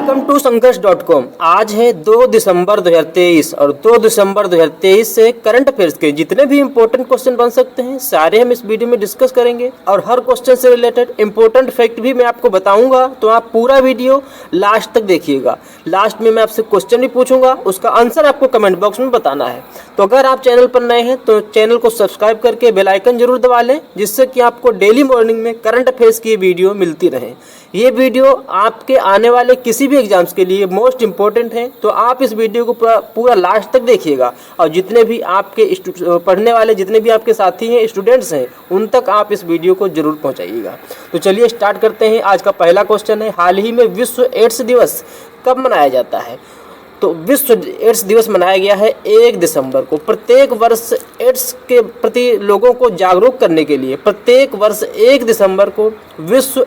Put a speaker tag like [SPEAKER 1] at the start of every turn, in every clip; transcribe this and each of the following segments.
[SPEAKER 1] Welcome to संघर्ष.com। आज है 2 दिसंबर 2023 और 2 दिसंबर 2023 से करंट अफेयर्स के जितने भी इंपॉर्टेंट क्वेश्चन बन सकते हैं सारे हम इस वीडियो में डिस्कस करेंगे और हर क्वेश्चन से रिलेटेड इंपॉर्टेंट फैक्ट भी मैं आपको बताऊंगा, तो आप पूरा वीडियो लास्ट तक देखिएगा। लास्ट में मैं आपसे क्वेश्चन भी पूछूंगा, उसका आंसर आपको कमेंट बॉक्स में बताना है। तो अगर आप चैनल पर नए हैं तो चैनल को सब्सक्राइब करके बेल आइकन जरूर दबा लें, जिससे कि आपको डेली मॉर्निंग में करंट अफेयर्स की वीडियो मिलती रहे। ये वीडियो आपके आने वाले किसी भी एग्जाम्स के लिए मोस्ट इंपॉर्टेंट है, तो आप इस वीडियो को पूरा लास्ट तक देखिएगा और जितने भी आपके पढ़ने वाले जितने भी आपके साथी हैं, स्टूडेंट्स हैं, उन तक आप इस वीडियो को जरूर पहुंचाइएगा। तो चलिए स्टार्ट करते हैं। आज का पहला क्वेश्चन है, हाल ही में विश्व एड्स दिवस कब मनाया जाता है? तो विश्व एड्स दिवस मनाया गया है 1 दिसंबर को। प्रत्येक वर्ष एड्स के प्रति लोगों को जागरूक करने के लिए प्रत्येक वर्ष 1 दिसंबर को विश्व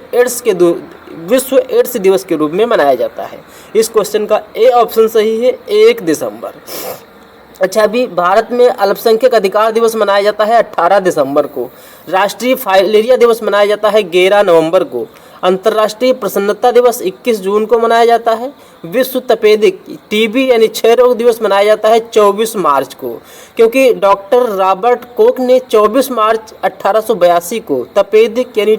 [SPEAKER 1] एड्स दिवस के रूप में मनाया जाता है। इस क्वेश्चन का ए ऑप्शन सही है, 1 दिसंबर। अच्छा, अभी भारत में अल्पसंख्यक अधिकार दिवस मनाया जाता है 18 दिसंबर को। राष्ट्रीय फाइलेरिया दिवस मनाया जाता है 11 नवंबर को। अंतर्राष्ट्रीय प्रसन्नता दिवस 21 जून को मनाया जाता है। विश्व तपेदिक टीबी यानी क्षय रोग दिवस मनाया जाता है 24 मार्च को, क्योंकि डॉक्टर रॉबर्ट कोक ने 24 मार्च 1882 को तपेदिक यानी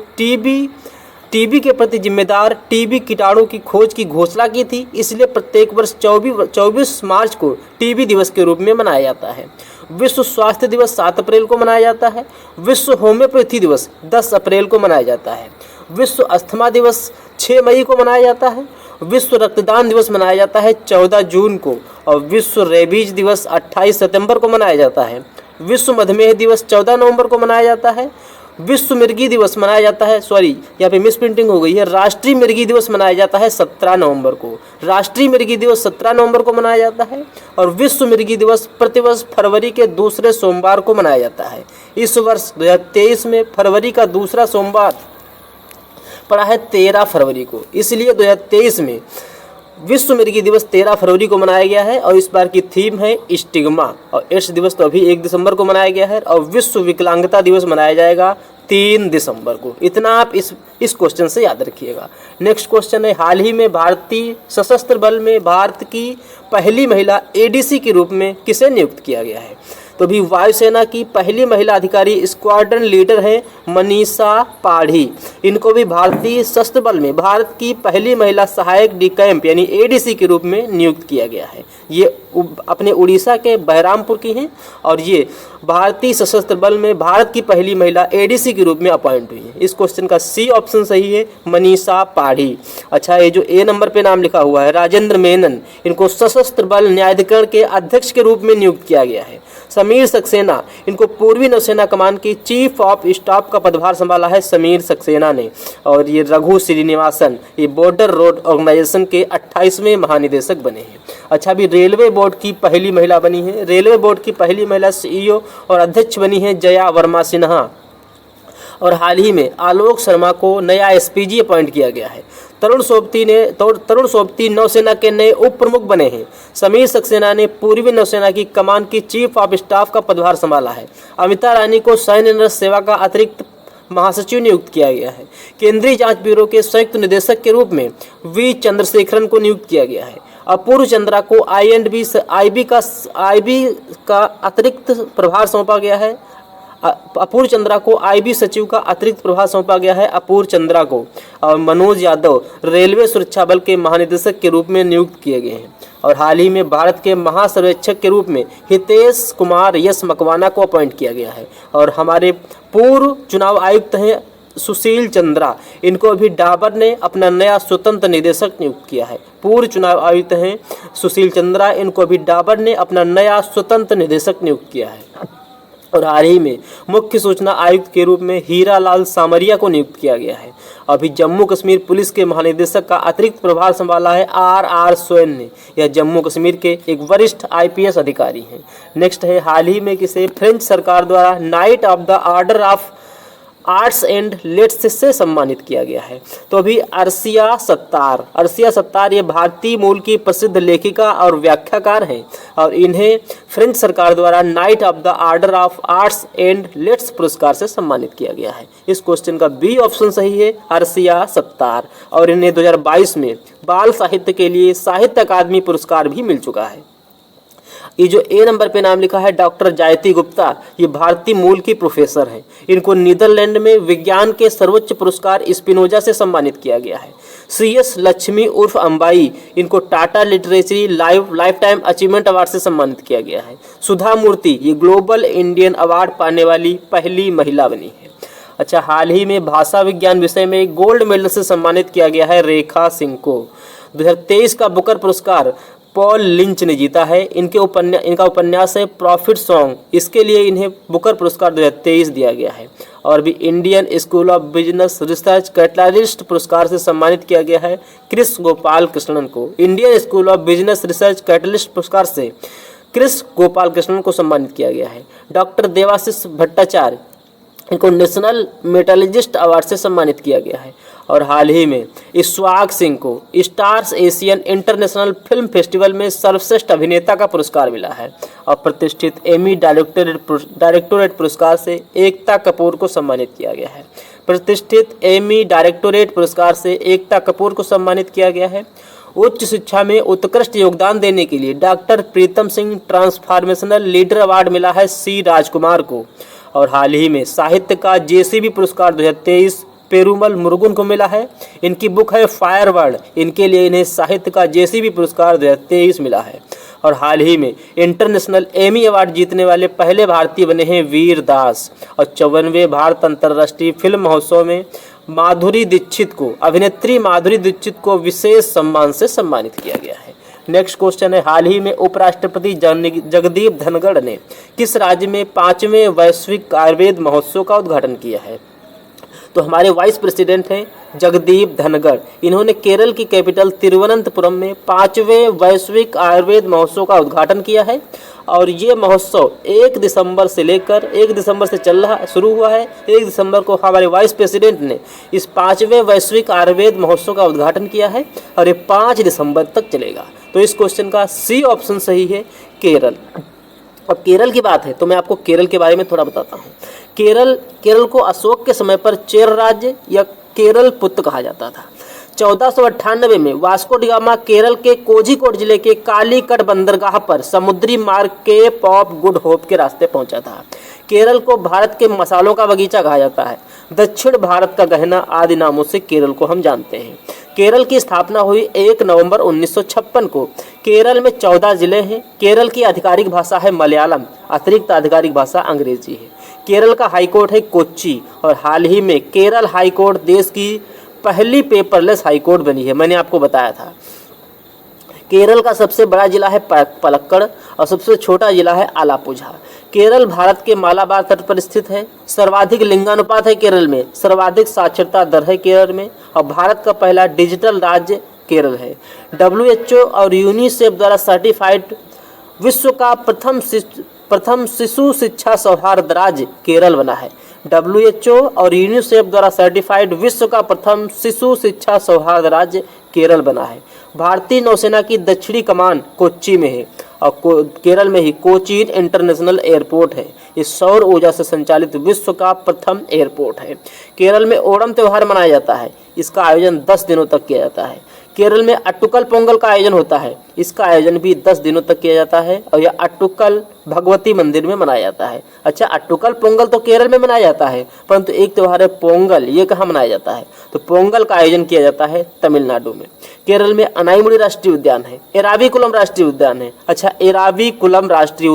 [SPEAKER 1] टीबी के प्रति जिम्मेदार टीबी कीटाणु की खोज की घोषणा की थी। इसलिए प्रत्येक वर्ष 24 मार्च को टीबी दिवस के रूप में मनाया जाता है। विश्व स्वास्थ्य दिवस 7 अप्रैल को मनाया जाता है। विश्व होम्योपैथी दिवस 10 अप्रैल को मनाया जाता है। विश्व अस्थमा दिवस 6 मई को मनाया जाता है। विश्व रक्तदान दिवस मनाया जाता है 14 जून को और विश्व रेबीज दिवस 28 सितंबर को मनाया जाता है। विश्व मधुमेह दिवस 14 नवंबर को मनाया जाता है। विश्व मिर्गी दिवस मनाया जाता है, यहाँ पे मिस प्रिंटिंग हो गई है, राष्ट्रीय मिर्गी दिवस मनाया जाता है 17 नवंबर को। राष्ट्रीय मिर्गी दिवस 17 नवंबर को मनाया जाता है और विश्व मिर्गी दिवस प्रतिवर्ष फरवरी के दूसरे सोमवार को मनाया जाता है। इस वर्ष 2023 में फरवरी का दूसरा सोमवार पड़ा है 13 फरवरी को, इसलिए 2023 में विश्व मिर्गी दिवस 13 फरवरी को मनाया गया है और इस बार की थीम है स्टिग्मा। और एड्स दिवस तो अभी 1 दिसंबर को मनाया गया है और विश्व विकलांगता दिवस मनाया जाएगा 3 दिसंबर को। इतना आप इस क्वेश्चन से याद रखिएगा। नेक्स्ट क्वेश्चन है, हाल ही में भारतीय सशस्त्र बल में भारत की पहली महिला एडीसी के रूप में किसे नियुक्त किया गया है? तो भी वायुसेना की पहली महिला अधिकारी स्क्वाड्रन लीडर है मनीषा पाढ़ी। इनको भी भारतीय सशस्त्र बल में भारत की पहली महिला सहायक डी कैंप यानी एडीसी के रूप में नियुक्त किया गया है। ये अपने उड़ीसा के बहरामपुर की हैं और ये भारतीय सशस्त्र बल में भारत की पहली महिला एडीसी के रूप में अपॉइंट हुई है। इस क्वेश्चन का सी ऑप्शन सही है, मनीषा पाढ़ी। अच्छा, ये जो ए नंबर पे नाम लिखा हुआ है राजेंद्र मेनन, इनको सशस्त्र बल न्यायाधिकरण के अध्यक्ष के रूप में नियुक्त किया गया है। समीर सक्सेना, इनको पूर्वी नौसेना कमान की चीफ ऑफ स्टाफ का पदभार संभाला है समीर सक्सेना ने। और ये रघु श्रीनिवासन, ये बॉर्डर रोड ऑर्गेनाइजेशन के 28वें महानिदेशक बने हैं। अच्छा, अभी रेलवे बोर्ड की पहली महिला बनी है। रेलवे बोर्ड की पहली महिला सीईओ और अध्यक्ष बनी है जया वर्मा सिन्हा। और हाल ही में आलोक शर्मा को नया एसपीजी अपॉइंट किया गया है। तरुण सोबती नौसेना के नए उप प्रमुख बने हैं। समीर सक्सेना ने पूर्वी नौसेना की कमान की चीफ ऑफ स्टाफ का पदभार संभाला है। अमिता रानी को सैन्य नर्स सेवा का अतिरिक्त महासचिव नियुक्त किया गया है। केंद्रीय जांच ब्यूरो के संयुक्त निदेशक के रूप में वी चंद्रशेखरन को नियुक्त किया गया है। अपूर्व चंद्रा को आईबी का अतिरिक्त प्रभार सौंपा गया है। अपूर्व चंद्रा को आईबी सचिव का अतिरिक्त प्रभार सौंपा गया है अपूर्व चंद्रा को। और मनोज यादव रेलवे सुरक्षा बल के महानिदेशक के रूप में नियुक्त किए गए हैं। और हाल ही में भारत के महासर्वेक्षक के रूप में हितेश कुमार यस मकवाना को अपॉइंट किया गया है। और हमारे पूर्व चुनाव आयुक्त हैं सुशील चंद्रा, इनको अभी डाबर ने अपना नया स्वतंत्र निदेशक नियुक्त किया है। पूर्व चुनाव आयुक्त हैं सुशील चंद्रा, इनको अभी डाबर ने अपना नया स्वतंत्र निदेशक नियुक्त किया है। और हाल ही में मुख्य सूचना आयुक्त के रूप में हीरा लाल सामरिया को नियुक्त किया गया है। अभी जम्मू कश्मीर पुलिस के महानिदेशक का अतिरिक्त प्रभार संभाला है आर सोन ने। यह जम्मू कश्मीर के एक वरिष्ठ आईपीएस अधिकारी हैं। नेक्स्ट है, हाल ही में किसे फ्रेंच सरकार द्वारा night of the arts and let's say सम्मानित किया गया है? तो अभी अर्शिया सत्तार ये भारतीय मूल की प्रसिद्ध लेखिका और व्याख्याकार हैं और इन्हें फ्रेंच सरकार द्वारा night of the order of arts and let's पुरस्कार से सम्मानित किया गया है। इस क्वेश्चन का बी ऑप्शन सही है, अर्शिया सत्तार। और इन्हें 2022 में बाल साहित्य के लिए साहित्य अकादमी पुरस्कार भी मिल चुका है। ये जो ए नंबर पे नाम लिखा है डॉक्टर जायती गुप्ता, ये भारतीय मूल की प्रोफेसर हैं। इनको नीदरलैंड में विज्ञान के सर्वोच्च पुरस्कार स्पिनोजा से सम्मानित किया गया है। CS लक्ष्मी उर्फ अंबाई, इनको Tata literary lifetime achievement award से सम्मानित किया गया है। सुधा मूर्ति ये ग्लोबल इंडियन अवार्ड पाने वाली पहली महिला बनी है। अच्छा, हाल ही में भाषा विज्ञान विषय में गोल्ड मेडल से सम्मानित किया गया है रेखा सिंह को। 2023 का बुकर पुरस्कार पॉल लिंच ने जीता है। इनका उपन्यास है प्रॉफिट सॉन्ग, इसके लिए इन्हें बुकर पुरस्कार 2023 दिया गया है। और भी Indian school of business research catalyst पुरस्कार से सम्मानित किया गया है क्रिस गोपाल कृष्णन को। Indian school of business research catalyst पुरस्कार से क्रिस गोपाल कृष्णन को सम्मानित किया गया है। डॉक्टर देवाशीष भट्टाचार्य, इनको नेशनल मेटलर्जिस्ट अवार्ड से सम्मानित किया गया है। और हाल ही में इश्वाक सिंह को stars Asian international film festival में सर्वश्रेष्ठ अभिनेता का पुरस्कार मिला है। और प्रतिष्ठित एमी डायरेक्टोरेट पुरस्कार से एकता कपूर को सम्मानित किया गया है। प्रतिष्ठित एमी डायरेक्टोरेट पुरस्कार से एकता कपूर को सम्मानित किया गया है। उच्च शिक्षा में उत्कृष्ट योगदान देने के लिए doctor Pritam Singh transformational leader award मिला है C राजकुमार को। और हाल ही में साहित्य का JCB पुरस्कार 2023 पेरुमल मुरुगन को मिला है। इनकी बुक है फायरवर्ड, इनके लिए इन्हें साहित्य का JCB पुरस्कार 2023 मिला है। और हाल ही में इंटरनेशनल एमी अवार्ड जीतने वाले पहले भारतीय बने हैं वीर दास। और 54वें भारत अंतर्राष्ट्रीय फिल्म महोत्सव में अभिनेत्री माधुरी दीक्षित को विशेष सम्मान से सम्मानित किया गया है। नेक्स्ट क्वेश्चन है, हाल ही में उपराष्ट्रपति जगदीप धनखड़ ने किस राज्य में 5वें वैश्विक आयुर्वेद महोत्सव का उद्घाटन किया है? तो हमारे वाइस प्रेसिडेंट हैं जगदीप धनखड़। इन्होंने केरल की कैपिटल तिरुवनंतपुरम में 5वें वैश्विक आयुर्वेद महोत्सव का उद्घाटन किया है। और ये महोत्सव 1 दिसंबर से शुरू हुआ है। 1 दिसंबर को हमारे वाइस प्रेसिडेंट ने इस 5वें वैश्विक आयुर्वेद महोत्सव का उद्घाटन किया है और ये 5 दिसंबर तक चलेगा। तो इस क्वेश्चन का C ऑप्शन सही है, केरल। अब केरल की बात है तो मैं आपको केरल के बारे में थोड़ा बताता हूँ। केरल को अशोक के समय पर चेर राज्य या केरल पुत्र कहा जाता था। 1498 में वास्को डी गामा केरल के कोझिकोड जिले के कालीकट बंदरगाह पर समुद्री मार्ग केप ऑफ गुड होप के रास्ते पहुंचा था। केरल को भारत के मसालों का बगीचा कहा जाता है। दक्षिण भारत का गहना आदि नामों से केरल को हम जानते हैं। केरल की स्थापना हुई 1 नवंबर 1956 को। केरल में 14 जिले हैं। केरल की आधिकारिक भाषा है मलयालम, अतिरिक्त आधिकारिक भाषा अंग्रेजी है। केरल का हाईकोर्ट है कोच्चि। और हाल ही में केरल हाईकोर्ट देश की पहली पेपरलेस हाईकोर्ट बनी है, मैंने आपको बताया था। केरल का सबसे बड़ा जिला है पलक्कड़ और सबसे छोटा जिला है आलापुझा। केरल भारत के मालाबार तट पर स्थित है। सर्वाधिक लिंगानुपात है केरल में। सर्वाधिक साक्षरता दर है केरल में। और भारत का पहला डिजिटल राज्य केरल है। WHO और यूनिसेफ द्वारा सर्टिफाइड विश्व का प्रथम शिशु शिक्षा सौहार्द राज्य केरल बना है। WHO और यूनिसेफ द्वारा सर्टिफाइड विश्व का प्रथम शिशु शिक्षा सौहार्द राज्य केरल बना है। भारतीय नौसेना की दक्षिणी कमान कोच्चि में है और केरल में ही कोचीन इंटरनेशनल एयरपोर्ट है। ये सौर ऊर्जा से संचालित विश्व का प्रथम एयरपोर्ट है। केरल में ओणम त्यौहार मनाया जाता है। इसका आयोजन 10 दिनों तक किया जाता है। केरल में अट्टुकल पोंगल का आयोजन होता है। इसका आयोजन भी 10 दिनों तक किया जाता है और यह अट्टुकल भगवती मंदिर में मनाया जाता है। अच्छा, अट्टुकल पोंगल तो केरल में मनाया जाता है, परंतु एक त्यौहार है पोंगल, ये कहाँ मनाया जाता है? तो पोंगल का आयोजन किया जाता है तमिलनाडु में। केरल में अनाईमुड़ी राष्ट्रीय उद्यान है। एराविकुलम राष्ट्रीय उद्यान है। अच्छा, एराविकुलम राष्ट्रीय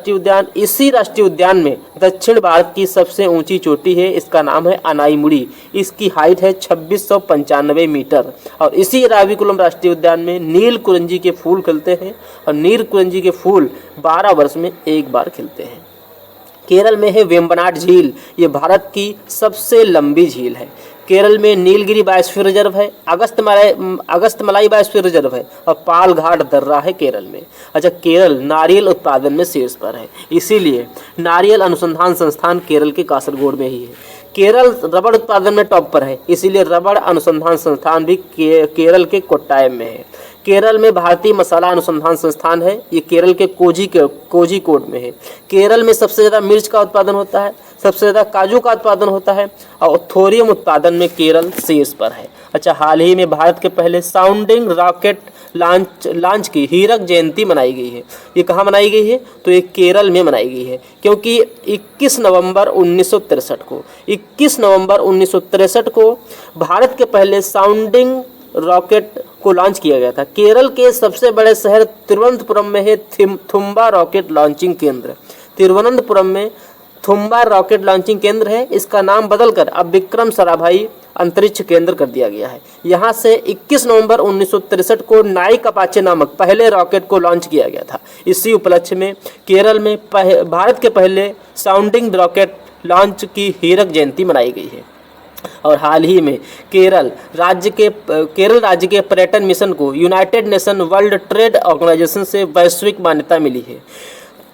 [SPEAKER 1] उद्यान इसी राष्ट्रीय उद्यान में दक्षिण भारत की सबसे ऊंची चोटी है। इसका नाम है अनाईमुड़ी। इसकी हाइट है 2695 मीटर। और इसी एराविकुलम राष्ट्रीय उद्यान में नील कुरंजी के फूल खिलते हैं और नील कुरंजी के फूल 12 वर्ष में एक बार खिलते हैं। केरल में है वेम्बनाड झील, ये भारत की सबसे लंबी झील है। केरल में नीलगिरी बायोस्फीयर रिजर्व है, अगस्तमलाई बायोस्फीयर रिजर्व है और पालघाट दर्रा है केरल में। अच्छा, केरल नारियल उत्पादन में शीर्ष पर है, इसीलिए नारियल अनुसंधान संस्थान केरल के कासरगोड में ही है। केरल रबड़ उत्पादन में टॉप पर है, इसीलिए रबड़ अनुसंधान संस्थान भी केरल के कोट्टायम में है। केरल में भारतीय मसाला अनुसंधान संस्थान है, ये केरल के कोझिकोड में है। केरल में सबसे ज़्यादा मिर्च का उत्पादन होता है, सबसे ज़्यादा काजू का उत्पादन होता है और थोरियम उत्पादन में केरल शीर्ष पर है। अच्छा, हाल ही में भारत के पहले साउंडिंग रॉकेट लॉन्च की हीरक जयंती मनाई गई है। ये कहाँ मनाई गई है? तो ये केरल में मनाई गई है, क्योंकि 21 नवंबर 1963 को भारत के पहले साउंडिंग रॉकेट को लॉन्च किया गया था। केरल के सबसे बड़े शहर तिरुवनंतपुरम में है थुम्बा रॉकेट लॉन्चिंग केंद्र। तिरुवनंतपुरम में थुम्बा रॉकेट लॉन्चिंग केंद्र है, इसका नाम बदलकर अब विक्रम साराभाई अंतरिक्ष केंद्र कर दिया गया है। यहाँ से 21 नवंबर 1963 को नाइक अपाचे नामक पहले रॉकेट को लॉन्च किया गया था। इसी उपलक्ष्य में केरल में भारत के पहले साउंडिंग रॉकेट लॉन्च की हीरक जयंती मनाई गई है। और हाल ही में केरल राज्य के पर्यटन मिशन को United Nation World Trade Organization से वैश्विक मान्यता मिली है।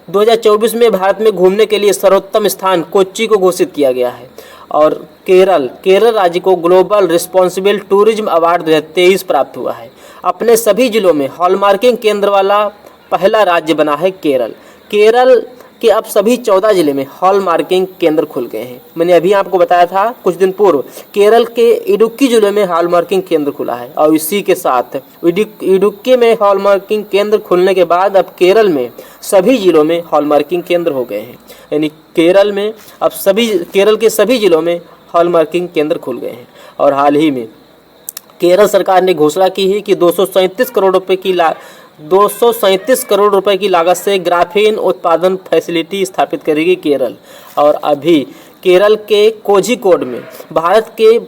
[SPEAKER 1] 2024 में भारत में घूमने के लिए सर्वोत्तम स्थान कोच्चि को घोषित किया गया है। और केरल राज्य को ग्लोबल रिस्पॉन्सिबल टूरिज्म अवार्ड 2023 प्राप्त हुआ है। अपने सभी जिलों में हॉलमार्किंग केंद्र वाला पहला राज्य बना है केरल। केरल के अब सभी 14 जिले में हॉलमार्किंग केंद्र खुल गए हैं। मैंने अभी आपको बताया था कुछ दिन पूर्व, केरल के इडुक्की जिले में हॉलमार्किंग केंद्र खुला है और इसी के साथ इडुक्की में हॉलमार्किंग केंद्र खुलने के बाद अब केरल में सभी जिलों में हॉलमार्किंग केंद्र हो गए हैं। यानी केरल के सभी जिलों में हॉलमार्किंग केंद्र खुल गए हैं। और हाल ही में केरल सरकार ने घोषणा की है कि 237 करोड़ रुपए की लागत से ग्राफीन उत्पादन फैसिलिटी स्थापित करेगी केरल। और अभी केरल के कोझिकोड में भारत की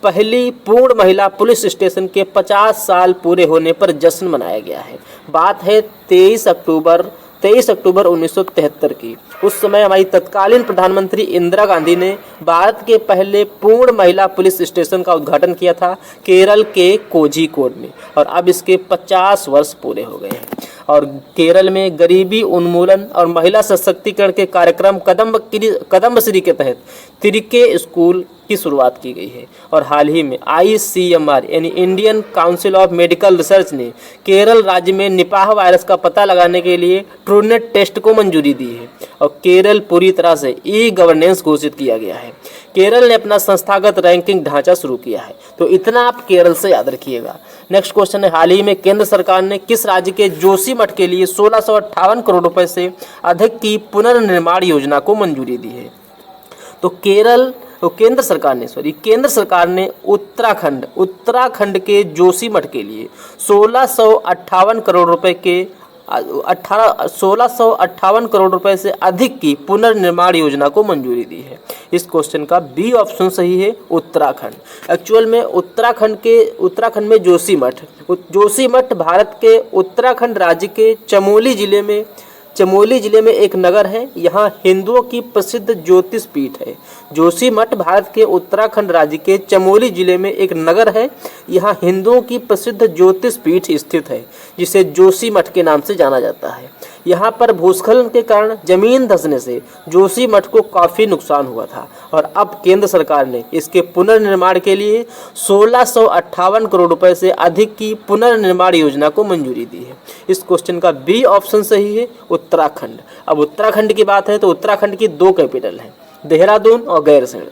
[SPEAKER 1] पहली पूर्ण महिला पुलिस स्टेशन के 50 साल पूरे होने पर जश्न मनाया गया है। बात है 23 अक्टूबर 1973 की। उस समय हमारी तत्कालीन प्रधानमंत्री इंदिरा गांधी ने भारत के पहले पूर्ण महिला पुलिस स्टेशन का उद्घाटन किया था केरल के कोझिकोड में, और अब इसके 50 वर्ष पूरे हो गए हैं। और केरल में गरीबी उन्मूलन और महिला सशक्तिकरण के कार्यक्रम कदम्बश्री के तहत तिरिके स्कूल की शुरुआत की गई है। और हाल ही में ICMR यानी Indian council of medical research ने केरल राज्य में निपाह वायरस का पता लगाने के लिए ट्रूनेट टेस्ट को मंजूरी दी है और केरल पूरी तरह से ई-गवर्नेंस घोषित किया गया है। केरल ने अपना संस्थागत रैंकिंग ढांचा शुरू किया है। तो इतना आप केरल से याद रखिएगा। नेक्स्ट क्वेश्चन है, हाल ही में केंद्र सरकार ने किस राज्य के जोशीमठ के लिए 1658 करोड़ रुपए से अधिक की पुनर्निर्माण योजना को मंजूरी दी है? तो केंद्र सरकार ने उत्तराखंड के जोशीमठ के लिए 1658 करोड़ रुपए के 1658 करोड़ रुपए से अधिक की पुनर्निर्माण योजना को मंजूरी दी है। इस क्वेश्चन का बी ऑप्शन सही है, उत्तराखंड। एक्चुअल में उत्तराखंड में जोशीमठ भारत के उत्तराखंड राज्य के चमोली जिले में एक नगर है। यहाँ हिंदुओं की प्रसिद्ध ज्योतिष पीठ है। जोशीमठ भारत के उत्तराखंड राज्य के चमोली जिले में एक नगर है। यहाँ हिंदुओं की प्रसिद्ध ज्योतिष पीठ स्थित है, जिसे जोशीमठ के नाम से जाना जाता है। यहाँ पर भूस्खलन के कारण जमीन धंसने से जोशीमठ को काफ़ी नुकसान हुआ था और अब केंद्र सरकार ने इसके पुनर्निर्माण के लिए 1658 करोड़ रुपए से अधिक की पुनर्निर्माण योजना को मंजूरी दी है। इस क्वेश्चन का बी ऑप्शन सही है, उत्तराखंड। अब उत्तराखंड की बात है तो उत्तराखंड की 2 कैपिटल हैं, देहरादून और गैरसैंण।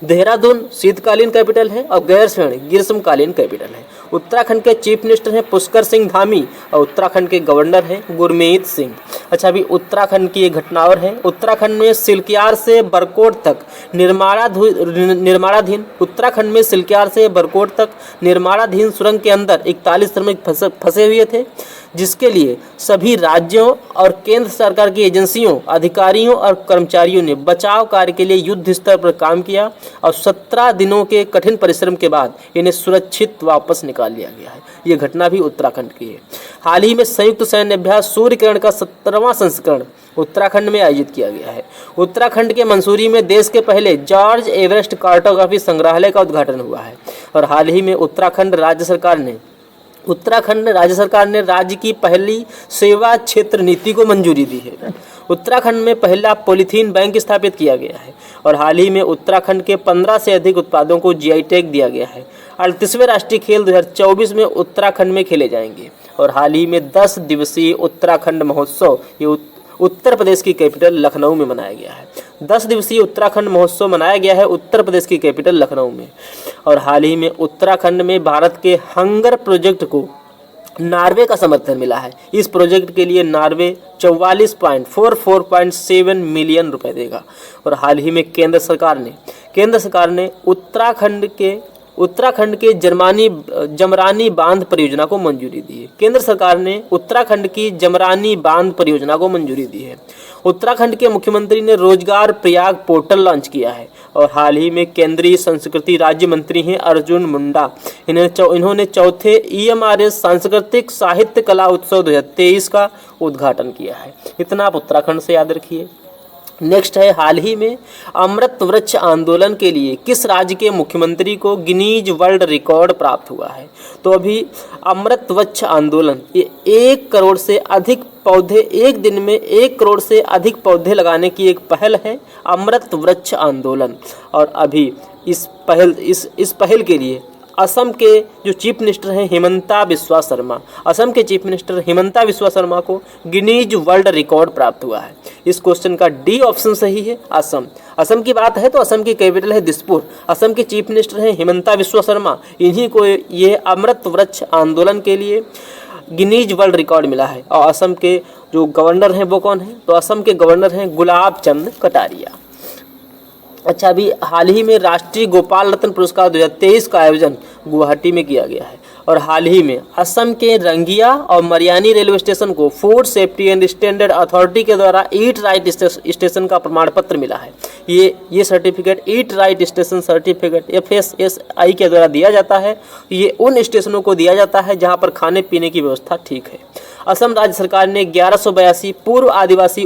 [SPEAKER 1] देहरादून शीतकालीन कैपिटल है और गैरसैंण ग्रीष्मकालीन कैपिटल है। उत्तराखंड के चीफ मिनिस्टर हैं पुष्कर सिंह धामी और उत्तराखंड के गवर्नर हैं गुरमीत सिंह। अच्छा, अभी उत्तराखंड की एक घटना और है। उत्तराखंड में सिलक्यार से बरकोट तक निर्माणाधीन सुरंग के अंदर 41 श्रमिक फंसे हुए थे, जिसके लिए सभी राज्यों और केंद्र सरकार की एजेंसियों, अधिकारियों और कर्मचारियों ने बचाव कार्य के लिए युद्ध स्तर पर काम किया और 17 दिनों के कठिन परिश्रम के बाद इन्हें सुरक्षित वापस निकाल लिया गया है। ये घटना भी उत्तराखंड की है। हाल ही में संयुक्त सैन्य अभ्यास सूर्य किरण का 17वां संस्करण उत्तराखंड में आयोजित किया गया है। उत्तराखंड के मंसूरी में देश के पहले जॉर्ज एवरेस्ट कार्टोग्राफी संग्रहालय का उद्घाटन हुआ है। और हाल ही में उत्तराखंड राज्य सरकार ने राज्य की पहली सेवा क्षेत्र नीति को मंजूरी दी है। उत्तराखंड में पहला पॉलीथीन बैंक स्थापित किया गया है और हाल ही में उत्तराखंड के 15 से अधिक उत्पादों को जीआई टैग दिया गया है। 38वें राष्ट्रीय खेल 2024 में उत्तराखंड में खेले जाएंगे और हाल ही में 10 दिवसीय उत्तराखंड महोत्सव ये उत्तर प्रदेश की कैपिटल लखनऊ में मनाया गया है। 10 दिवसीय उत्तराखंड महोत्सव मनाया गया है उत्तर प्रदेश की कैपिटल लखनऊ में। और हाल ही में उत्तराखंड में भारत के हंगर प्रोजेक्ट को नॉर्वे का समर्थन मिला है। इस प्रोजेक्ट के लिए नॉर्वे 44.44.7 मिलियन रुपए देगा। और हाल ही में केंद्र सरकार ने उत्तराखंड के जमरानी बांध परियोजना को मंजूरी दी है। केंद्र सरकार ने उत्तराखंड की जमरानी बांध परियोजना को मंजूरी दी है। उत्तराखंड के मुख्यमंत्री ने रोजगार प्रयाग पोर्टल लॉन्च किया है। और हाल ही में केंद्रीय संस्कृति राज्य मंत्री हैं अर्जुन मुंडा। इन्होंने चौथे EMRS सांस्कृतिक साहित्य कला उत्सव 2023 का उद्घाटन किया है। इतना आप उत्तराखंड से याद रखिए। नेक्स्ट है, हाल ही में अमृत वृक्ष आंदोलन के लिए किस राज्य के मुख्यमंत्री को गिनीज वर्ल्ड रिकॉर्ड प्राप्त हुआ है? तो अभी अमृत वृक्ष आंदोलन ये 1 करोड़ से अधिक पौधे, एक दिन में 1 करोड़ से अधिक पौधे लगाने की एक पहल है अमृत वृक्ष आंदोलन। और अभी इस पहल के लिए असम के जो चीफ मिनिस्टर हैं हिमंता बिस्वा शर्मा, असम के चीफ मिनिस्टर हिमंता बिस्वा शर्मा को गिनीज वर्ल्ड रिकॉर्ड प्राप्त हुआ है। इस क्वेश्चन का डी ऑप्शन सही है। असम की बात है तो असम की कैपिटल है दिसपुर। असम के चीफ मिनिस्टर हैं हिमंता बिस्वा शर्मा। इन्हीं को ये अमृत वृक्ष आंदोलन के लिए गिनीज वर्ल्ड रिकॉर्ड मिला है। और असम के जो गवर्नर हैं वो कौन है? तो असम के गवर्नर हैं गुलाब चंद कटारिया। अच्छा, अभी हाल ही में राष्ट्रीय गोपाल रत्न पुरस्कार 2023 का आयोजन गुवाहाटी में किया गया है। और हाल ही में असम के रंगिया और मरियानी रेलवे स्टेशन को food safety and standard authority के द्वारा ईट राइट स्टेशन का प्रमाण पत्र मिला है। ये certificate eat right station certificate FSSI के द्वारा दिया जाता है। ये उन स्टेशनों को दिया जाता है जहां पर खाने पीने की व्यवस्था ठीक है। असम राज्य सरकार ने 1182 पूर्व आदिवासी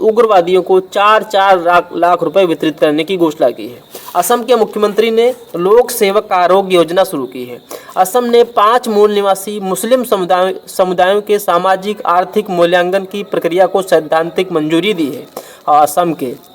[SPEAKER 1] उग्रवादियों को 4 लाख रुपए वितरित करने की घोषणा की है। असम के मुख्यमंत्री ने लोक सेवक आरोग्य योजना शुरू की है। असम ने 5 मूल निवासी मुस्लिम समुदायों के सामाजिक आर्थिक मूल्यांकन की प्रक्रिया को सैद्धांतिक मंजूरी दी है। और असम के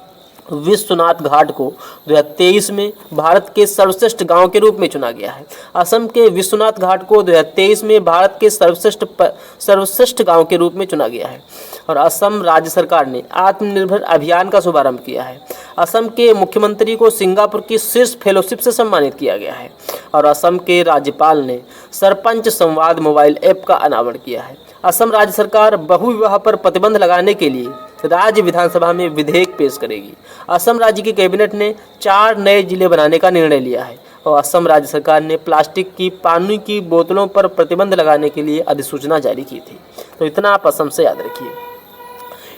[SPEAKER 1] विश्वनाथ घाट को 2023 में भारत के सर्वश्रेष्ठ गांव के रूप में चुना गया है। असम के विश्वनाथ घाट को 2023 में भारत के सर्वश्रेष्ठ गांव के रूप में चुना गया है। और असम राज्य सरकार ने आत्मनिर्भर अभियान का शुभारंभ किया है। असम के मुख्यमंत्री को सिंगापुर की शीर्ष फेलोशिप से सम्मानित किया गया है। और असम के राज्यपाल ने सरपंच संवाद मोबाइल ऐप का अनावरण किया है। असम राज्य सरकार बहुविवाह पर प्रतिबंध लगाने के लिए राज्य विधानसभा में विधेयक पेश करेगी। असम राज्य की कैबिनेट ने 4 नए जिले बनाने का निर्णय लिया है। और असम राज्य सरकार ने प्लास्टिक की पानी की बोतलों पर प्रतिबंध लगाने के लिए अधिसूचना जारी की थी। तो इतना आप असम से याद रखिए।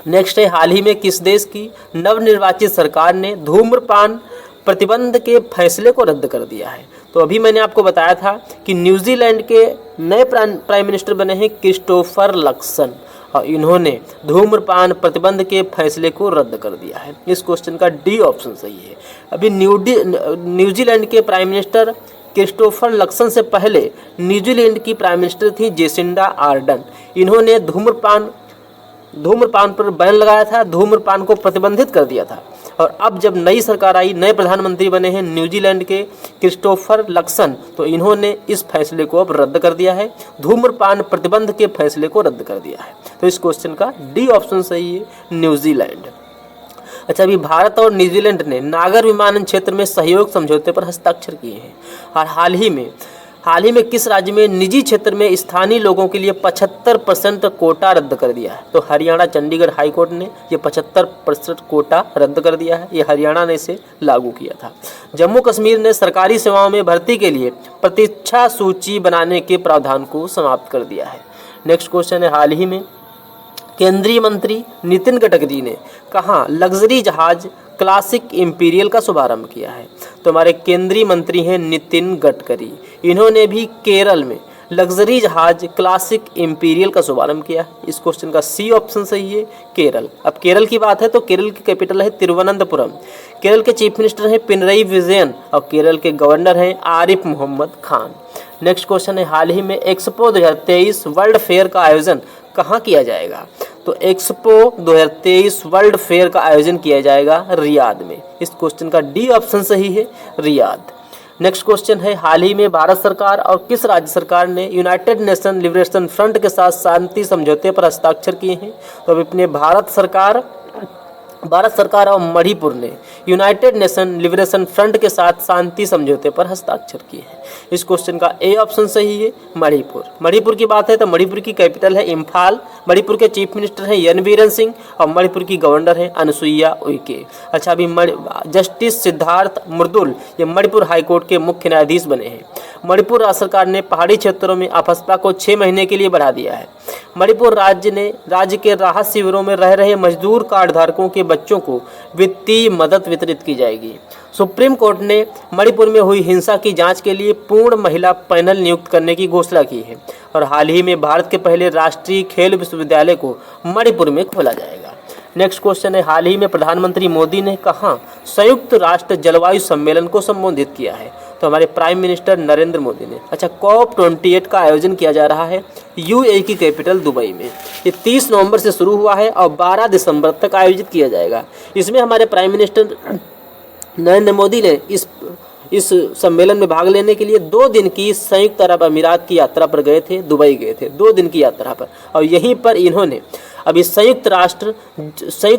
[SPEAKER 1] नेक्स्ट है, हाल ही में किस देश की नवनिर्वाचित सरकार ने धूम्रपान प्रतिबंध के फैसले को रद्द कर दिया है? तो अभी मैंने आपको बताया था कि न्यूजीलैंड के नए प्राइम मिनिस्टर बने हैं क्रिस्टोफर लक्सन और इन्होंने धूम्रपान प्रतिबंध के फैसले को रद्द कर दिया है। इस क्वेश्चन का डी ऑप्शन सही है। अभी न्यूजीलैंड के प्राइम मिनिस्टर क्रिस्टोफर लक्सन से पहले न्यूजीलैंड की प्राइम मिनिस्टर थी जेसिंडा आर्डन। इन्होंने धूम्रपान पर बैन लगाया था, धूम्रपान को प्रतिबंधित कर दिया था। और अब जब नई सरकार आई, नए प्रधानमंत्री बने हैं न्यूजीलैंड के क्रिस्टोफर लक्सन, तो इन्होंने इस फैसले को अब रद्द कर दिया है, धूम्रपान प्रतिबंध के फैसले को रद्द कर दिया है। तो इस क्वेश्चन का डी ऑप्शन सही है, न्यूजीलैंड। अच्छा, अभी भारत और न्यूजीलैंड ने नागर विमानन क्षेत्र में सहयोग समझौते पर हस्ताक्षर किए हैं। और हाल हाल ही में किस राज्य में निजी क्षेत्र में स्थानीय लोगों के लिए 75% कोटा रद्द कर दिया है? तो हरियाणा चंडीगढ़ हाई कोर्ट ने ये 75% कोटा रद्द कर दिया है। ये हरियाणा ने इसे लागू किया था। जम्मू कश्मीर ने सरकारी सेवाओं में भर्ती के लिए प्रतीक्षा सूची बनाने के प्रावधान को समाप्त कर दिया है। नेक्स्ट क्वेश्चन है, हाल ही में केंद्रीय मंत्री नितिन गडकरी ने कहाँ लग्जरी जहाज क्लासिक इंपीरियल का शुभारंभ किया है? तो हमारे केंद्रीय मंत्री हैं नितिन गडकरी। इन्होंने भी केरल में लग्जरी जहाज क्लासिक इंपीरियल का शुभारंभ किया। इस क्वेश्चन का सी ऑप्शन सही है, केरल। अब केरल की बात है तो केरल की कैपिटल है तिरुवनंतपुरम। केरल के चीफ मिनिस्टर हैं पिनरई विजयन और केरल के गवर्नर हैं आरिफ मोहम्मद खान। नेक्स्ट क्वेश्चन है, हाल ही में एक्सपो 2023 वर्ल्ड फेयर का आयोजन कहाँ किया जाएगा? तो एक्सपो 2023 वर्ल्ड फेयर का आयोजन किया जाएगा रियाद में। इस क्वेश्चन का डी ऑप्शन सही है, रियाद। नेक्स्ट क्वेश्चन है, हाल ही में भारत सरकार और किस राज्य सरकार ने यूनाइटेड नेशन लिबरेशन फ्रंट के साथ शांति समझौते पर हस्ताक्षर किए हैं? तो अभी अपने भारत सरकार और मणिपुर ने यूनाइटेड नेशन लिबरेशन फ्रंट के साथ शांति समझौते पर हस्ताक्षर किए हैं। इस क्वेश्चन का ए ऑप्शन सही है, मणिपुर। मणिपुर की बात है तो मणिपुर की कैपिटल है इम्फाल। मणिपुर के चीफ मिनिस्टर हैं एन बीरेन सिंह और मणिपुर की गवर्नर हैं अनुसुईया उइके। अच्छा, अभी जस्टिस सिद्धार्थ मृदुल ये मणिपुर हाईकोर्ट के मुख्य न्यायाधीश बने हैं। मणिपुर राज्य सरकार ने पहाड़ी क्षेत्रों में अफस्पा को 6 महीने के लिए बढ़ा दिया है। मणिपुर राज्य के राहत शिविरों में रह रहे मजदूर कार्ड धारकों के बच्चों को वित्तीय मदद वितरित की जाएगी। सुप्रीम कोर्ट ने मणिपुर में हुई हिंसा की जांच के लिए पूर्ण महिला पैनल नियुक्त करने की घोषणा की है। और हाल ही में भारत के पहले राष्ट्रीय खेल विश्वविद्यालय को मणिपुर में खोला जाएगा। नेक्स्ट क्वेश्चन है, हाल ही में प्रधानमंत्री मोदी ने कहाँ संयुक्त राष्ट्र जलवायु सम्मेलन को संबोधित किया है? तो हमारे प्राइम मिनिस्टर नरेंद्र मोदी ने। अच्छा, COP28 का आयोजन किया जा रहा है UAE की कैपिटल दुबई में। ये 30 नवंबर से शुरू हुआ है और 12 दिसंबर तक आयोजित किया जाएगा। इसमें हमारे प्राइम मिनिस्टर नरेंद्र मोदी ने इस सम्मेलन में भाग लेने के लिए 2 दिन की संयुक्त अरब अमीरात की यात्रा पर गए थे, दुबई गए थे 2 दिन की यात्रा पर। और यहीं पर इन्होंने अभी संयुक्त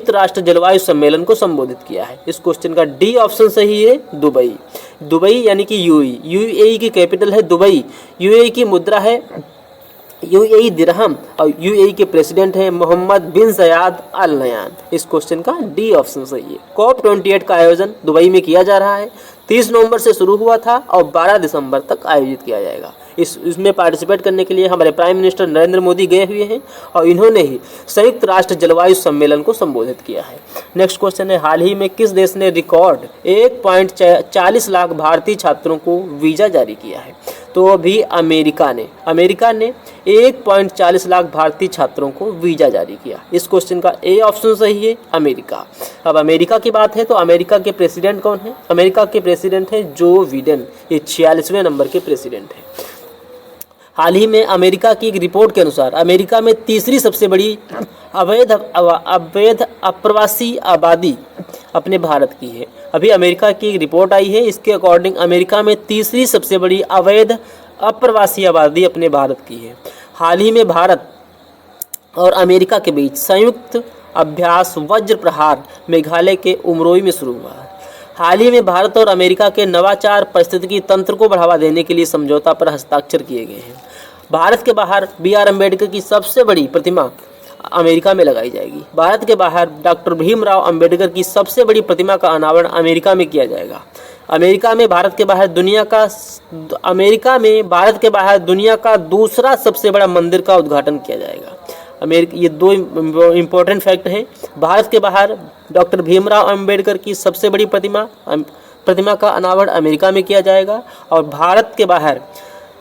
[SPEAKER 1] राष्ट्र जलवायु सम्मेलन को संबोधित किया है। इस क्वेश्चन का डी ऑप्शन सही है, दुबई यानी कि UAE की कैपिटल है दुबई। UAE की मुद्रा है UAE दिरहम और UAE के प्रेसिडेंट हैं मोहम्मद बिन ज़ायद अल नह्यान। इस क्वेश्चन का डी ऑप्शन सही है। COP28 का आयोजन दुबई में किया जा रहा है। 30 नवंबर से शुरू हुआ था और 12 दिसंबर तक आयोजित किया जाएगा। इसमें पार्टिसिपेट करने के लिए हमारे प्राइम मिनिस्टर नरेंद्र मोदी गए हुए हैं और इन्होंने ही संयुक्त राष्ट्र जलवायु सम्मेलन को संबोधित किया है। नेक्स्ट क्वेश्चन है, हाल ही में किस देश ने रिकॉर्ड 1.40 लाख भारतीय छात्रों को वीज़ा जारी किया है? तो अभी अमेरिका ने 1.40 लाख भारतीय छात्रों को वीज़ा जारी किया। इस क्वेश्चन का ए ऑप्शन सही है, अमेरिका। अब अमेरिका की बात है तो अमेरिका के प्रेसिडेंट कौन है? अमेरिका के प्रेसिडेंट हैं जो बिडेन। ये 46वें नंबर के प्रेसिडेंट हैं। हाल ही में अमेरिका की एक रिपोर्ट के अनुसार अमेरिका में तीसरी सबसे बड़ी अवैध अप्रवासी आबादी अपने भारत की है। अभी अमेरिका की एक रिपोर्ट आई है, इसके अकॉर्डिंग अमेरिका में तीसरी सबसे बड़ी अवैध अप्रवासी आबादी अपने भारत की है। हाल ही में भारत और अमेरिका के बीच संयुक्त अभ्यास वज्र प्रहार मेघालय के उमरोई में शुरू हुआ है। हाल ही में भारत और अमेरिका के नवाचार पारिस्थितिकी तंत्र को बढ़ावा देने के लिए समझौता पर हस्ताक्षर किए गए हैं। भारत के बाहर BR अम्बेडकर की सबसे बड़ी प्रतिमा अमेरिका में लगाई जाएगी। भारत के बाहर डॉक्टर भीमराव अम्बेडकर की सबसे बड़ी प्रतिमा का अनावरण अमेरिका में किया जाएगा। अमेरिका में भारत के बाहर दुनिया का दूसरा सबसे बड़ा मंदिर का उद्घाटन किया जाएगा। ये 2 इम्पोर्टेंट फैक्ट हैं। भारत के बाहर डॉक्टर भीमराव अम्बेडकर की सबसे बड़ी प्रतिमा का अनावरण अमेरिका में किया जाएगा और भारत के बाहर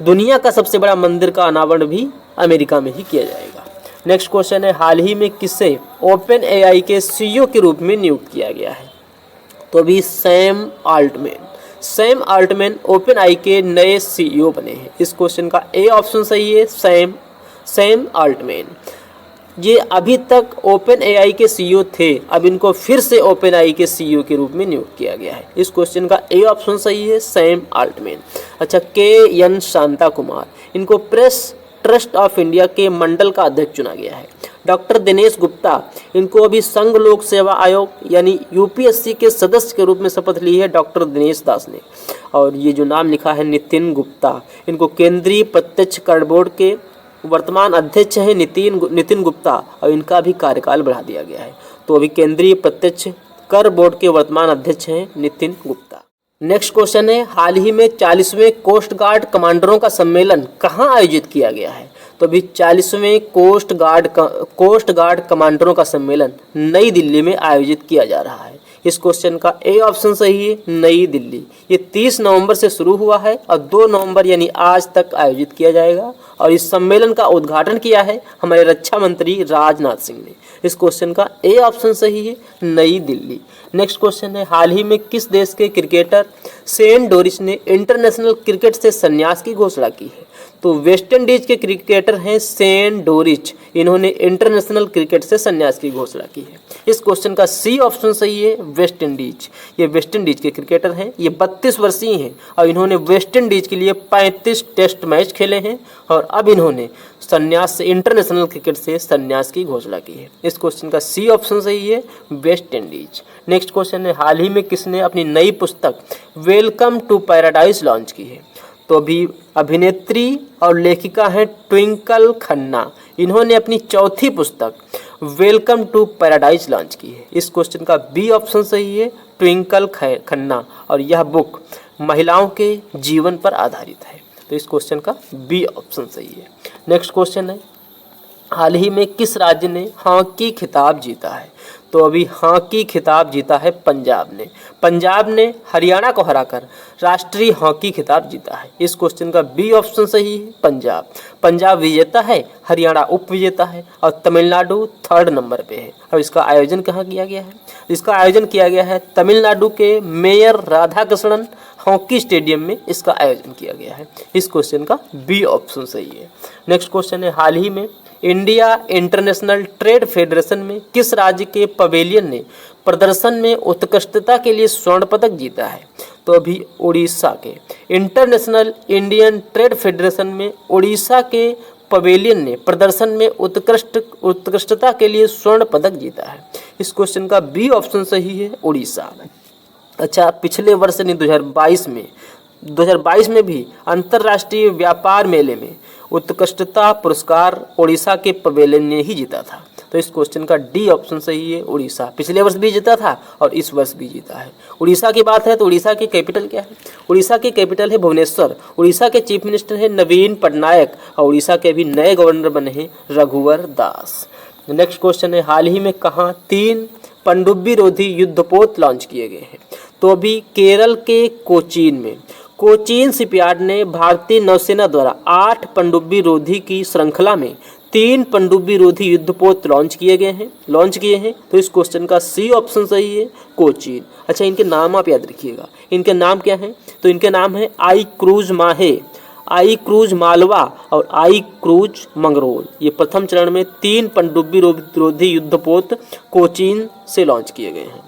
[SPEAKER 1] दुनिया का सबसे बड़ा मंदिर का अनावरण भी अमेरिका में ही किया जाएगा। नेक्स्ट क्वेश्चन है, हाल ही में किसे OpenAI के CEO के रूप में नियुक्त किया गया है? तो अभी सैम आल्टमैन OpenAI के नए CEO बने हैं। इस क्वेश्चन का ए ऑप्शन सही है, सैम आल्टमैन। ये अभी तक OpenAI के CEO थे, अब इनको फिर से OpenAI के CEO के रूप में नियुक्त किया गया है। इस क्वेश्चन का ए ऑप्शन सही है, सैम आल्टमैन। अच्छा, KN शांता कुमार, इनको प्रेस ट्रस्ट ऑफ इंडिया के मंडल का अध्यक्ष चुना गया है। डॉक्टर दिनेश गुप्ता, इनको अभी संघ लोक सेवा आयोग यानी यूपीएससी के सदस्य के रूप में शपथ ली है डॉक्टर दिनेश दास ने। और ये जो नाम लिखा है नितिन गुप्ता, इनको केंद्रीय प्रत्यक्ष कर बोर्ड के वर्तमान अध्यक्ष हैं नितिन गुप्ता, और इनका भी कार्यकाल बढ़ा दिया गया है। तो अभी केंद्रीय प्रत्यक्ष कर बोर्ड के वर्तमान अध्यक्ष हैं नितिन गुप्ता। नेक्स्ट क्वेश्चन है, हाल ही में 40वें कोस्ट गार्ड कमांडरों का सम्मेलन कहाँ आयोजित किया गया है? तो अभी 40वें कोस्ट गार्ड कमांडरों का सम्मेलन नई दिल्ली में आयोजित किया जा रहा है। इस क्वेश्चन का ए ऑप्शन सही है, नई दिल्ली। ये 30 नवंबर से शुरू हुआ है और 2 नवंबर यानी आज तक आयोजित किया जाएगा। और इस सम्मेलन का उद्घाटन किया है हमारे रक्षा मंत्री राजनाथ सिंह ने। इस क्वेश्चन का ए ऑप्शन सही है, नई दिल्ली। नेक्स्ट क्वेश्चन है, हाल ही में किस देश के क्रिकेटर सेन डोरिस ने इंटरनेशनल क्रिकेट से संन्यास की घोषणा की है? तो वेस्ट इंडीज के क्रिकेटर हैं सेन डोरिच, इन्होंने इंटरनेशनल क्रिकेट से संन्यास की घोषणा की है। इस क्वेश्चन का सी ऑप्शन सही है, वेस्ट इंडीज। ये वेस्ट इंडीज के क्रिकेटर हैं, ये 32 वर्षीय हैं और इन्होंने वेस्ट इंडीज के लिए 35 टेस्ट मैच खेले हैं और अब इन्होंने इंटरनेशनल क्रिकेट से संन्यास की घोषणा की है। इस क्वेश्चन का सी ऑप्शन सही है, वेस्ट इंडीज। नेक्स्ट क्वेश्चन है, हाल ही में किसने अपनी नई पुस्तक वेलकम टू पैराडाइज लॉन्च की है? तो अभी अभिनेत्री और लेखिका हैं ट्विंकल खन्ना, इन्होंने अपनी चौथी पुस्तक वेलकम टू पैराडाइज लॉन्च की है। इस क्वेश्चन का बी ऑप्शन सही है, ट्विंकल खन्ना, और यह बुक महिलाओं के जीवन पर आधारित है। तो इस क्वेश्चन का बी ऑप्शन सही है। नेक्स्ट क्वेश्चन है, हाल ही में किस राज्य ने हॉकी खिताब जीता है? तो अभी हॉकी खिताब जीता है पंजाब ने। पंजाब ने हरियाणा को हराकर राष्ट्रीय हॉकी खिताब जीता है। इस क्वेश्चन का बी ऑप्शन सही है, पंजाब। पंजाब विजेता है, हरियाणा उप विजेता है और तमिलनाडु 3rd नंबर पे है। अब इसका आयोजन कहाँ किया गया है? इसका आयोजन किया गया है तमिलनाडु के मेयर राधाकृष्णन हॉकी स्टेडियम में इसका आयोजन किया गया है। इस क्वेश्चन का बी ऑप्शन सही है। नेक्स्ट क्वेश्चन है, हाल ही में इंडिया इंटरनेशनल ट्रेड फेडरेशन में किस राज्य के पवेलियन ने प्रदर्शन में उत्कृष्टता के लिए स्वर्ण पदक जीता है? तो अभी उड़ीसा के इंटरनेशनल इंडियन ट्रेड फेडरेशन में उड़ीसा के पवेलियन ने प्रदर्शन में उत्कृष्टता के लिए स्वर्ण पदक जीता है। इस क्वेश्चन का बी ऑप्शन सही है, उड़ीसा। अच्छा, पिछले वर्ष यानी 2022 में भी अंतर्राष्ट्रीय व्यापार मेले में उत्कृष्टता पुरस्कार उड़ीसा के पवेलियन ने ही जीता था। तो इस क्वेश्चन का डी ऑप्शन सही है, उड़ीसा। पिछले वर्ष भी जीता था और इस वर्ष भी जीता है। उड़ीसा की बात है तो उड़ीसा की कैपिटल क्या है? उड़ीसा की कैपिटल है भुवनेश्वर। उड़ीसा के चीफ मिनिस्टर हैं नवीन पटनायक और उड़ीसा के अभी नए गवर्नर बने हैं रघुवर दास। नेक्स्ट क्वेश्चन है, हाल ही में कहाँ 3 पनडुब्बी रोधी युद्धपोत लॉन्च किए गए हैं? तो अभी केरल के कोचीन में कोचीन शिपयार्ड ने भारतीय नौसेना द्वारा 8 पनडुब्बी रोधी की श्रृंखला में 3 पनडुब्बी रोधी युद्धपोत लॉन्च किए हैं। तो इस क्वेश्चन का सी ऑप्शन सही है, कोचीन। अच्छा, इनके नाम आप याद रखिएगा। इनके नाम क्या हैं? तो इनके नाम है आई क्रूज माहे, आई क्रूज मालवा और आई क्रूज मंगरोल। ये प्रथम चरण में 3 पनडुब्बी रोधी युद्धपोत कोचीन से लॉन्च किए गए हैं।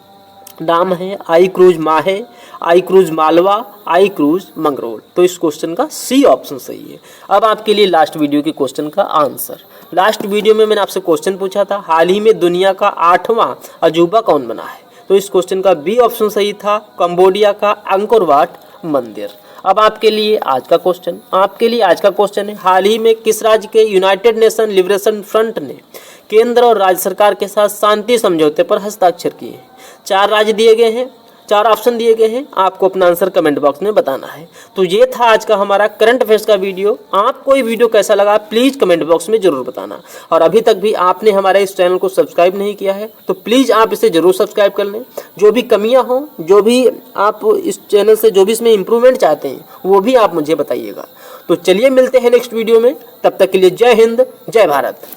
[SPEAKER 1] नाम है आई क्रूज माहे, आई क्रूज मालवा, आई क्रूज मंगरोल। तो इस क्वेश्चन का सी ऑप्शन सही है। अब आपके लिए लास्ट वीडियो के क्वेश्चन का आंसर। लास्ट वीडियो में मैंने आपसे क्वेश्चन पूछा था, हाल ही में दुनिया का 8वां अजूबा कौन बना है? तो इस क्वेश्चन का बी ऑप्शन सही था, कंबोडिया का अंकोर वाट मंदिर। अब आपके लिए आज का क्वेश्चन है, हाल ही में किस राज्य के यूनाइटेड नेशन लिबरेशन फ्रंट ने केंद्र और राज्य सरकार के साथ शांति समझौते पर हस्ताक्षर किए हैं? 4 राज्य दिए गए हैं, 4 ऑप्शन दिए गए हैं, आपको अपना आंसर कमेंट बॉक्स में बताना है। तो ये था आज का हमारा करंट अफेयर्स का वीडियो। आपको ये वीडियो कैसा लगा प्लीज़ कमेंट बॉक्स में जरूर बताना। और अभी तक भी आपने हमारे इस चैनल को सब्सक्राइब नहीं किया है तो प्लीज़ आप इसे जरूर सब्सक्राइब कर लें। जो भी कमियां हों, जो भी आप इस चैनल से जो भी इसमें इम्प्रूवमेंट चाहते हैं वो भी आप मुझे बताइएगा। तो चलिए मिलते हैं नेक्स्ट वीडियो में, तब तक के लिए जय हिंद, जय भारत।